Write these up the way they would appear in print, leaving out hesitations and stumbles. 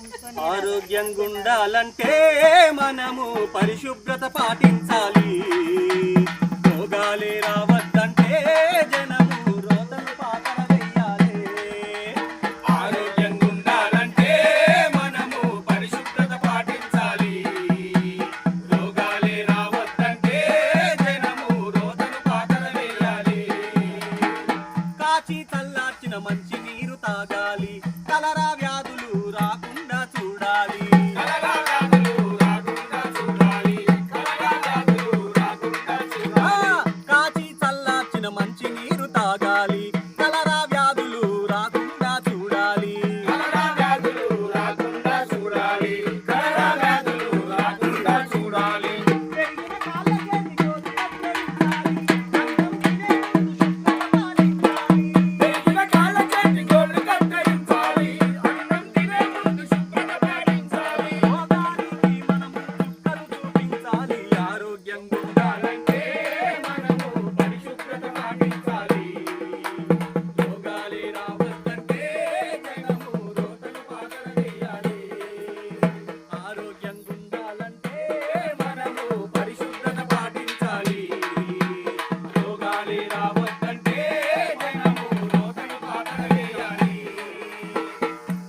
ఆరోగ్యంగా ఉండాలంటే మనము పరిశుభ్రత పాటించాలి. రోగాలే రావద్దంటే జనము రోతలు పాతర వెయ్యాలి. ఆరోగ్యంగా ఉండాలంటే మనము పరిశుభ్రత పాటించాలి. రోగాలే రావద్దంటే జనము రోతలు పాతర వేయాలి. కాచి చల్లార్చిన మంచి నీరు తాగాలి. కలరా వ్యాధులు రాకుండా చూడాలి. కలరా వ్యాధులు రాకుండా చూడాలి. కలరా వ్యాధులు రాకుండా చూడాలి. కాచి చల్లార్చిన మంచి నీరు తాగాలి. కలరా వ్యాధులు రాకుండా చూడాలి. కలరా వ్యాధులు రాకుండా చూడాలి. కలరా వ్యాధులు రాకుండా చూడాలి. పెరిగిన కాళ్ళ చేతి గోళ్ళు కత్తిరించాలి. అన్నం తినే ముందు శుభ్రత పాటించాలి. రోగానికి మనము చుక్కలు చూపించాలి. ఆరోగ్యంగా ఉండాలంటే మనము పరిశుభ్రత పాటించాలి. రోగాలే రావద్దంటే జనము రోతలు పాతర వేయాలి. ఆరోగ్యంగా ఉండాలంటే మనము పరిశుభ్రత పాటించాలి. రోగాలే రావద్దంటే జనము రోతలు పాతర వేయాలి.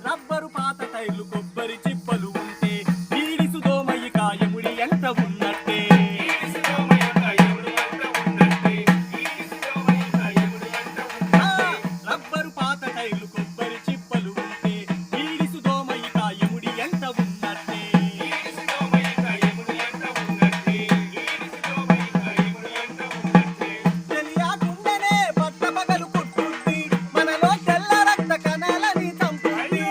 రబ్బరు పాత టైర్లు కొబ్బరి చిప్పలు ఉంటే ఈడిసు దోమయ్యి కాయముడి ఎంత ఉన్నట్టే. రబ్బరు పాత టైర్లు కొబ్బరి చిప్పలు ఉంటే ఈడిసు దోమయ్యి కాయముడి ఎంత ఉన్నట్టే. తెలియకుండానే పట్టపగలు కొట్టుద్ది మనలో తెల్ల రక్త కణాలని చంపుద్ది.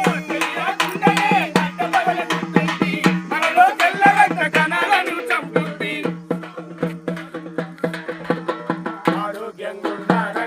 మనలో తెల్ల రక్త కణాలను చంపుద్ది. ఆరోగ్యంగా ఉండాలి.